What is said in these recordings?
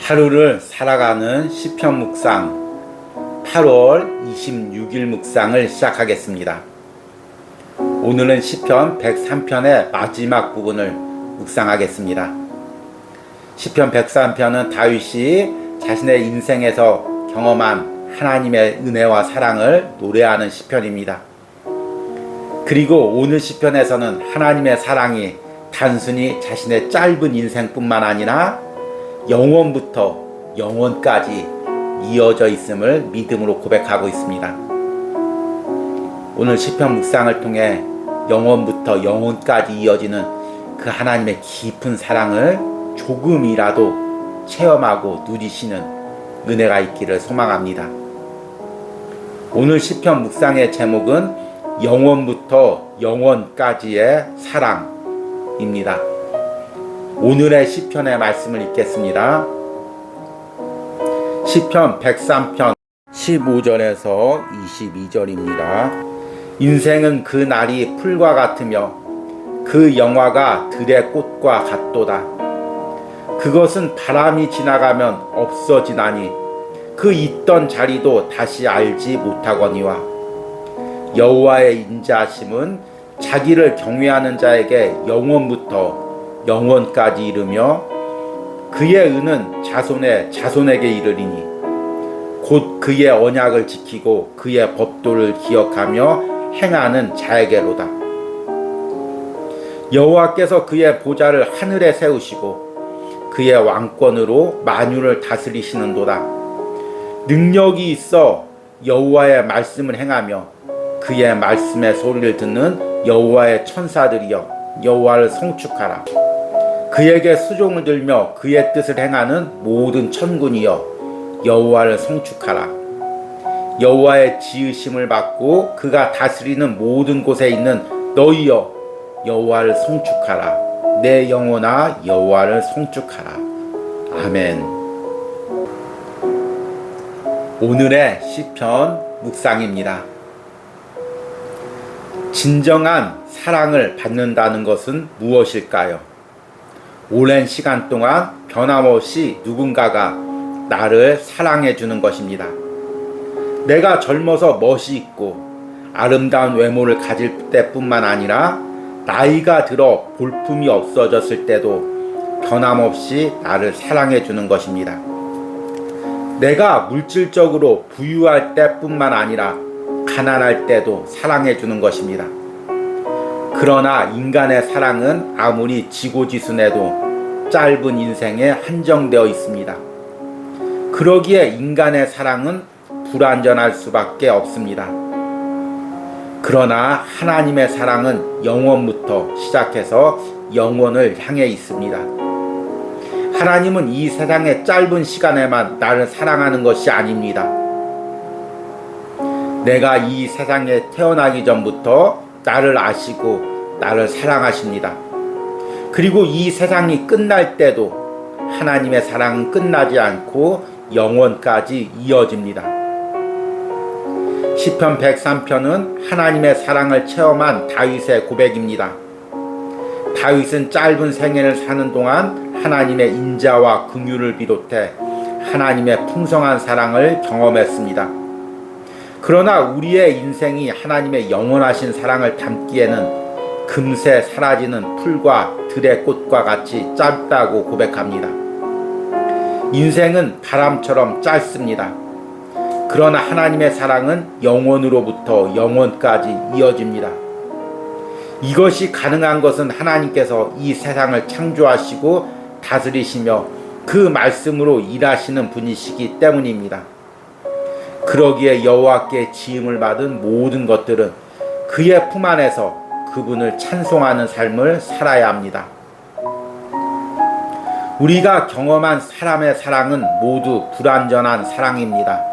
하루를 살아가는 시편 묵상 8월 26일 묵상을 시작하겠습니다. 오늘은 시편 103편의 마지막 부분을 묵상하겠습니다. 시편 103편은 다윗이 자신의 인생에서 경험한 하나님의 은혜와 사랑을 노래하는 시편입니다. 그리고 오늘 시편에서는 하나님의 사랑이 단순히 자신의 짧은 인생뿐만 아니라 영원부터 영원까지 이어져 있음을 믿음으로 고백하고 있습니다. 오늘 시편 묵상을 통해 영원부터 영원까지 이어지는 그 하나님의 깊은 사랑을 조금이라도 체험하고 누리시는 은혜가 있기를 소망합니다. 오늘 시편 묵상의 제목은 영원부터 영원까지의 사랑입니다. 오늘의 시편의 말씀을 읽겠습니다. 시편 103편 15절에서 22절입니다. 인생은 그 날이 풀과 같으며 그 영화가 들의 꽃과 같도다. 그것은 바람이 지나가면 없어지나니 그 있던 자리도 다시 알지 못하거니와 여호와의 인자하심은 자기를 경외하는 자에게 영원부터 영원까지 이르며 그의 은은 자손의 자손에게 이르리니 곧 그의 언약을 지키고 그의 법도를 기억하며 행하는 자에게로다. 여호와께서 그의 보좌를 하늘에 세우시고 그의 왕권으로 만유를 다스리시는도다. 능력이 있어 여호와의 말씀을 행하며 그의 말씀의 소리를 듣는 여호와의 천사들이여 여호와를 송축하라. 그에게 수종을 들며 그의 뜻을 행하는 모든 천군이여 여호와를 송축하라. 여호와의 지으심을 받고 그가 다스리는 모든 곳에 있는 너희여 여호와를 송축하라. 내 영혼아 여호와를 송축하라. 아멘. 오늘의 시편 묵상입니다. 진정한 사랑을 받는다는 것은 무엇일까요? 오랜 시간 동안 변함없이 누군가가 나를 사랑해 주는 것입니다. 내가 젊어서 멋이 있고 아름다운 외모를 가질 때뿐만 아니라 나이가 들어 볼품이 없어졌을 때도 변함없이 나를 사랑해 주는 것입니다. 내가 물질적으로 부유할 때뿐만 아니라 가난할 때도 사랑해 주는 것입니다. 그러나 인간의 사랑은 아무리 지고지순해도 짧은 인생에 한정되어 있습니다. 그러기에 인간의 사랑은 불완전할 수밖에 없습니다. 그러나 하나님의 사랑은 영원부터 시작해서 영원을 향해 있습니다. 하나님은 이 세상의 짧은 시간에만 나를 사랑하는 것이 아닙니다. 내가 이 세상에 태어나기 전부터 나를 아시고 나를 사랑하십니다. 그리고 이 세상이 끝날 때도 하나님의 사랑은 끝나지 않고 영원까지 이어집니다. 시편 103편은 하나님의 사랑을 체험한 다윗의 고백입니다. 다윗은 짧은 생애를 사는 동안 하나님의 인자와 긍휼을 비롯해 하나님의 풍성한 사랑을 경험했습니다. 그러나 우리의 인생이 하나님의 영원하신 사랑을 담기에는 금세 사라지는 풀과 들의 꽃과 같이 짧다고 고백합니다. 인생은 바람처럼 짧습니다. 그러나 하나님의 사랑은 영원으로부터 영원까지 이어집니다. 이것이 가능한 것은 하나님께서 이 세상을 창조하시고 다스리시며 그 말씀으로 일하시는 분이시기 때문입니다. 그러기에 여호와께 지음을 받은 모든 것들은 그의 품 안에서 그분을 찬송하는 삶을 살아야 합니다. 우리가 경험한 사람의 사랑은 모두 불완전한 사랑입니다.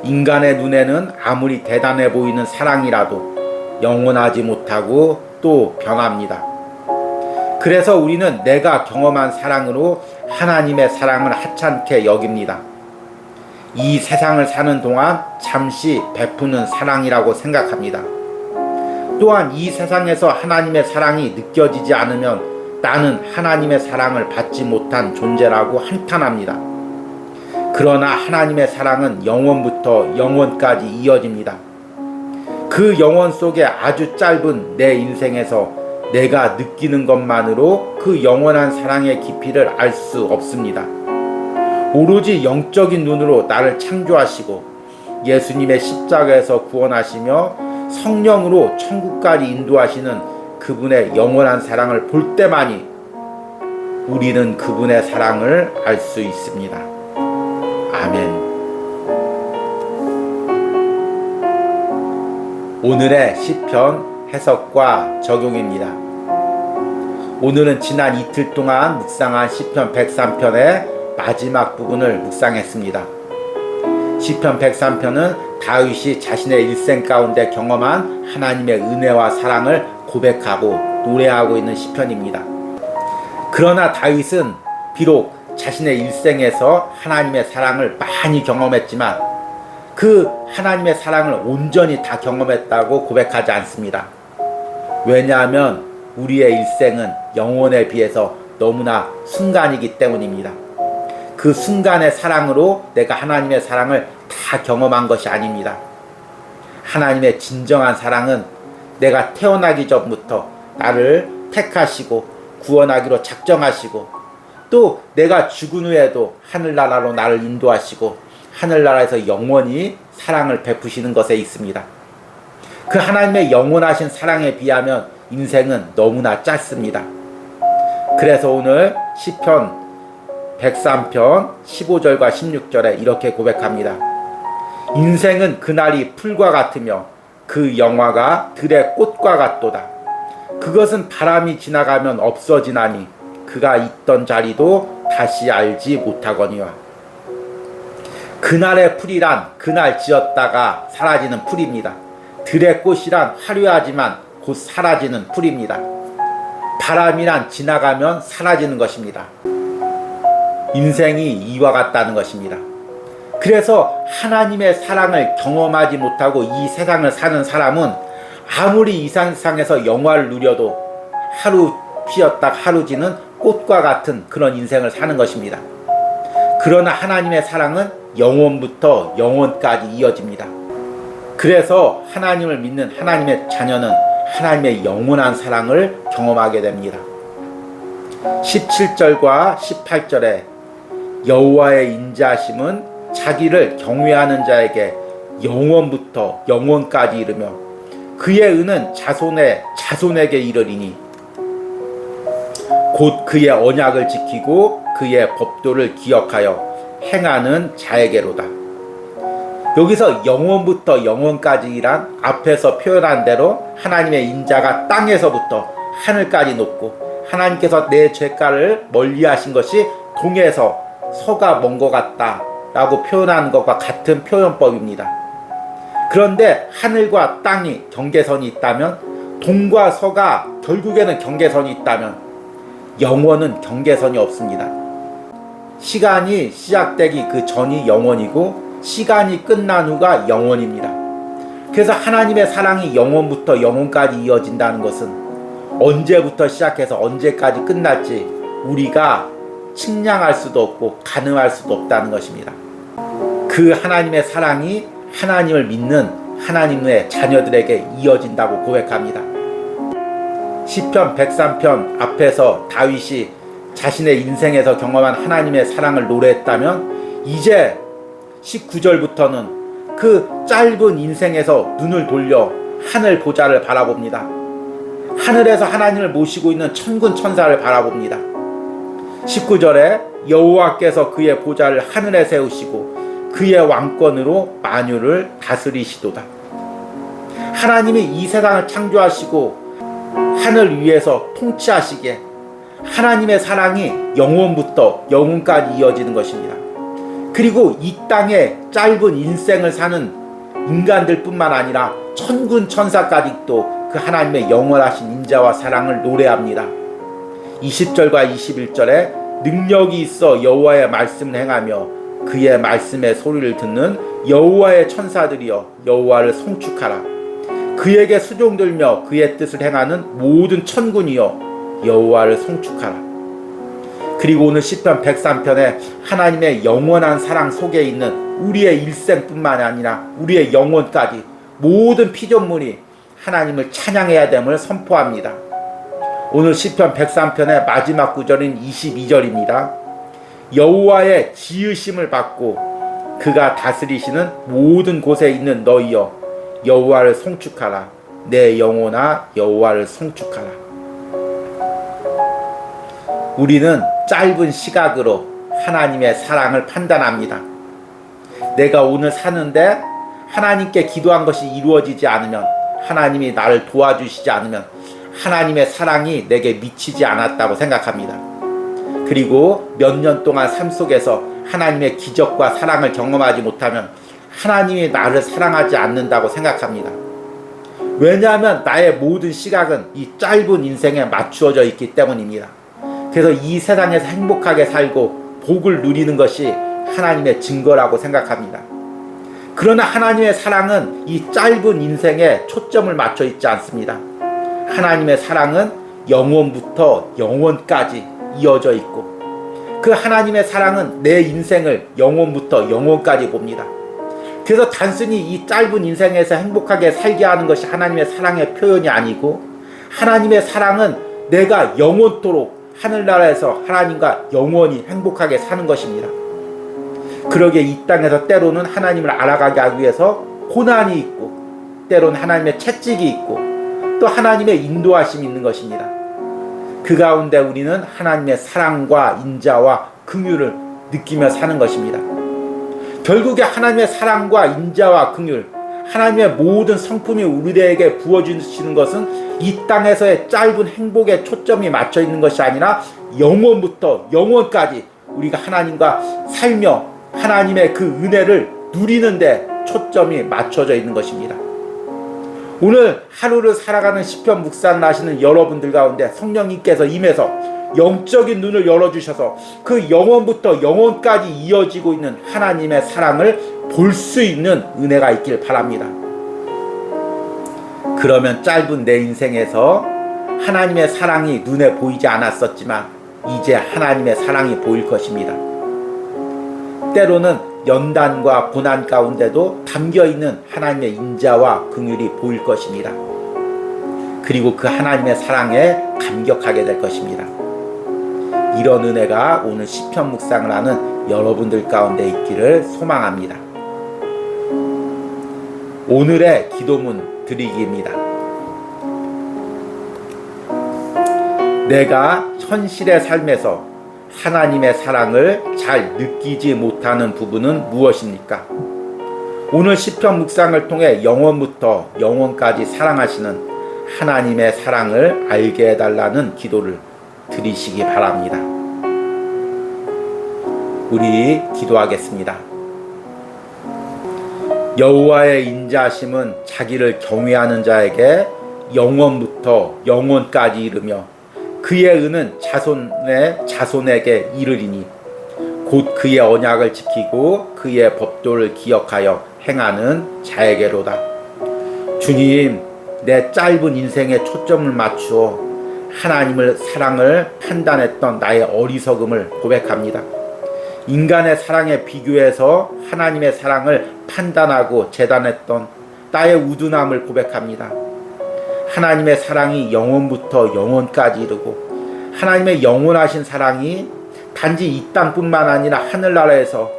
인간의 눈에는 아무리 대단해 보이는 사랑이라도 영원하지 못하고 또 변합니다. 그래서 우리는 내가 경험한 사랑으로 하나님의 사랑을 하찮게 여깁니다. 이 세상을 사는 동안 잠시 베푸는 사랑이라고 생각합니다. 또한 이 세상에서 하나님의 사랑이 느껴지지 않으면 나는 하나님의 사랑을 받지 못한 존재라고 한탄합니다. 그러나 하나님의 사랑은 영원부터 영원까지 이어집니다. 그 영원 속에 아주 짧은 내 인생에서 내가 느끼는 것만으로 그 영원한 사랑의 깊이를 알 수 없습니다. 오로지 영적인 눈으로 나를 창조하시고 예수님의 십자가에서 구원하시며 성령으로 천국까지 인도하시는 그분의 영원한 사랑을 볼 때만이 우리는 그분의 사랑을 알 수 있습니다. 아멘. 오늘의 시편 해석과 적용입니다. 오늘은 지난 이틀 동안 묵상한 시편 103편의 마지막 부분을 묵상했습니다. 시편 103편은 다윗이 자신의 일생 가운데 경험한 하나님의 은혜와 사랑을 고백하고 노래하고 있는 시편입니다. 그러나 다윗은 비록 자신의 일생에서 하나님의 사랑을 많이 경험했지만 그 하나님의 사랑을 온전히 다 경험했다고 고백하지 않습니다. 왜냐하면 우리의 일생은 영원에 비해서 너무나 순간이기 때문입니다. 그 순간의 사랑으로 내가 하나님의 사랑을 다 경험한 것이 아닙니다. 하나님의 진정한 사랑은 내가 태어나기 전부터 나를 택하시고 구원하기로 작정하시고 또 내가 죽은 후에도 하늘나라로 나를 인도하시고 하늘나라에서 영원히 사랑을 베푸시는 것에 있습니다. 그 하나님의 영원하신 사랑에 비하면 인생은 너무나 짧습니다. 그래서 오늘 시편 103편 15절과 16절에 이렇게 고백합니다. 인생은 그날이 풀과 같으며 그 영화가 들의 꽃과 같도다. 그것은 바람이 지나가면 없어지나니 그가 있던 자리도 다시 알지 못하거니와. 그날의 풀이란 그날 지었다가 사라지는 풀입니다. 들의 꽃이란 화려하지만 곧 사라지는 풀입니다. 바람이란 지나가면 사라지는 것입니다. 인생이 이와 같다는 것입니다. 그래서 하나님의 사랑을 경험하지 못하고 이 세상을 사는 사람은 아무리 이 세상에서 영화를 누려도 하루 피었다 하루 지는 꽃과 같은 그런 인생을 사는 것입니다. 그러나 하나님의 사랑은 영원부터 영원까지 이어집니다. 그래서 하나님을 믿는 하나님의 자녀는 하나님의 영원한 사랑을 경험하게 됩니다. 17절과 18절에 여호와의 인자하심은 자기를 경외하는 자에게 영원부터 영원까지 이르며 그의 은은 자손의 자손에게 이르리니 곧 그의 언약을 지키고 그의 법도를 기억하여 행하는 자에게로다. 여기서 영원부터 영원까지란 앞에서 표현한 대로 하나님의 인자가 땅에서부터 하늘까지 높고 하나님께서 내 죄가를 멀리하신 것이 동에서 서가 먼 것 같다 라고 표현하는 것과 같은 표현법입니다. 그런데 하늘과 땅이 경계선이 있다면 동과 서가 결국에는 경계선이 있다면 영원은 경계선이 없습니다. 시간이 시작되기 그 전이 영원이고 시간이 끝난 후가 영원입니다. 그래서 하나님의 사랑이 영원부터 영원까지 이어진다는 것은 언제부터 시작해서 언제까지 끝날지 우리가 측량할 수도 없고 가늠할 수도 없다는 것입니다. 그 하나님의 사랑이 하나님을 믿는 하나님의 자녀들에게 이어진다고 고백합니다. 시편 103편 앞에서 다윗이 자신의 인생에서 경험한 하나님의 사랑을 노래했다면 이제 19절부터는 그 짧은 인생에서 눈을 돌려 하늘 보좌를 바라봅니다. 하늘에서 하나님을 모시고 있는 천군 천사를 바라봅니다. 19절에 여호와께서 그의 보좌를 하늘에 세우시고 그의 왕권으로 만유를 다스리시도다. 하나님이 이 세상을 창조하시고 하늘 위에서 통치하시기에 하나님의 사랑이 영원부터 영원까지 이어지는 것입니다. 그리고 이 땅에 짧은 인생을 사는 인간들 뿐만 아니라 천군 천사까지도 그 하나님의 영원하신 인자와 사랑을 노래합니다. 20절과 21절에 능력이 있어 여호와의 말씀을 행하며 그의 말씀의 소리를 듣는 여호와의 천사들이여 여호와를 송축하라. 그에게 수종들며 그의 뜻을 행하는 모든 천군이여 여호와를 송축하라. 그리고 오늘 시편 103편에 하나님의 영원한 사랑 속에 있는 우리의 일생뿐만 아니라 우리의 영혼까지 모든 피조물이 하나님을 찬양해야 됨을 선포합니다. 오늘 시편 103편의 마지막 구절인 22절입니다. 여호와의 지으심을 받고 그가 다스리시는 모든 곳에 있는 너희여 여호와를 송축하라. 내 영혼아 여호와를 송축하라. 우리는 짧은 시각으로 하나님의 사랑을 판단합니다. 내가 오늘 사는데 하나님께 기도한 것이 이루어지지 않으면, 하나님이 나를 도와주시지 않으면 하나님의 사랑이 내게 미치지 않았다고 생각합니다. 그리고 몇 년 동안 삶 속에서 하나님의 기적과 사랑을 경험하지 못하면 하나님이 나를 사랑하지 않는다고 생각합니다. 왜냐하면 나의 모든 시각은 이 짧은 인생에 맞추어져 있기 때문입니다. 그래서 이 세상에서 행복하게 살고 복을 누리는 것이 하나님의 증거라고 생각합니다. 그러나 하나님의 사랑은 이 짧은 인생에 초점을 맞춰 있지 않습니다. 하나님의 사랑은 영원부터 영원까지 이어져 있고, 그 하나님의 사랑은 내 인생을 영원부터 영원까지 봅니다. 그래서 단순히 이 짧은 인생에서 행복하게 살게 하는 것이 하나님의 사랑의 표현이 아니고, 하나님의 사랑은 내가 영원토록 하늘나라에서 하나님과 영원히 행복하게 사는 것입니다. 그러게 이 땅에서 때로는 하나님을 알아가게 하기 위해서 고난이 있고, 때로는 하나님의 채찍이 있고, 또 하나님의 인도하심이 있는 것입니다. 그 가운데 우리는 하나님의 사랑과 인자와 긍휼을 느끼며 사는 것입니다. 결국에 하나님의 사랑과 인자와 긍휼, 하나님의 모든 성품이 우리에게 부어주시는 것은 이 땅에서의 짧은 행복에 초점이 맞춰 있는 것이 아니라 영원부터 영원까지 우리가 하나님과 살며 하나님의 그 은혜를 누리는데 초점이 맞춰져 있는 것입니다. 오늘 하루를 살아가는 시편 묵상을 하시는 여러분들 가운데 성령님께서 임해서 영적인 눈을 열어주셔서 그 영원부터 영원까지 이어지고 있는 하나님의 사랑을 볼 수 있는 은혜가 있길 바랍니다. 그러면 짧은 내 인생에서 하나님의 사랑이 눈에 보이지 않았었지만 이제 하나님의 사랑이 보일 것입니다. 때로는 연단과 고난 가운데도 담겨있는 하나님의 인자와 긍휼이 보일 것입니다. 그리고 그 하나님의 사랑에 감격하게 될 것입니다. 이런 은혜가 오늘 시편 묵상을 하는 여러분들 가운데 있기를 소망합니다. 오늘의 기도문 드리기입니다. 내가 현실의 삶에서 하나님의 사랑을 잘 느끼지 못하는 부분은 무엇입니까? 오늘 시편 묵상을 통해 영원부터 영원까지 사랑하시는 하나님의 사랑을 알게 해달라는 기도를 드리시기 바랍니다. 우리 기도하겠습니다. 여호와의 인자하심은 자기를 경외하는 자에게 영원부터 영원까지 이르며 그의 은은 자손에게 이르리니 곧 그의 언약을 지키고 그의 법도를 기억하여 행하는 자에게로다. 주님, 내 짧은 인생에 초점을 맞추어 하나님을 사랑을 판단했던 나의 어리석음을 고백합니다. 인간의 사랑에 비교해서 하나님의 사랑을 판단하고 재단했던 나의 우둔함을 고백합니다. 하나님의 사랑이 영원부터 영원까지 이르고 하나님의 영원하신 사랑이 단지 이 땅뿐만 아니라 하늘나라에서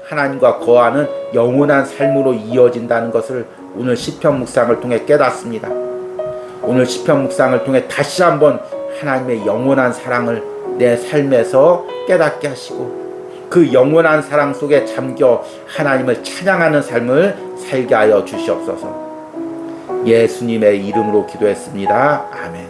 하나님과 거하는 영원한 삶으로 이어진다는 것을 오늘 시편 묵상을 통해 깨닫습니다. 오늘 시편 묵상을 통해 다시 한번 하나님의 영원한 사랑을 내 삶에서 깨닫게 하시고 그 영원한 사랑 속에 잠겨 하나님을 찬양하는 삶을 살게 하여 주시옵소서. 예수님의 이름으로 기도했습니다. 아멘.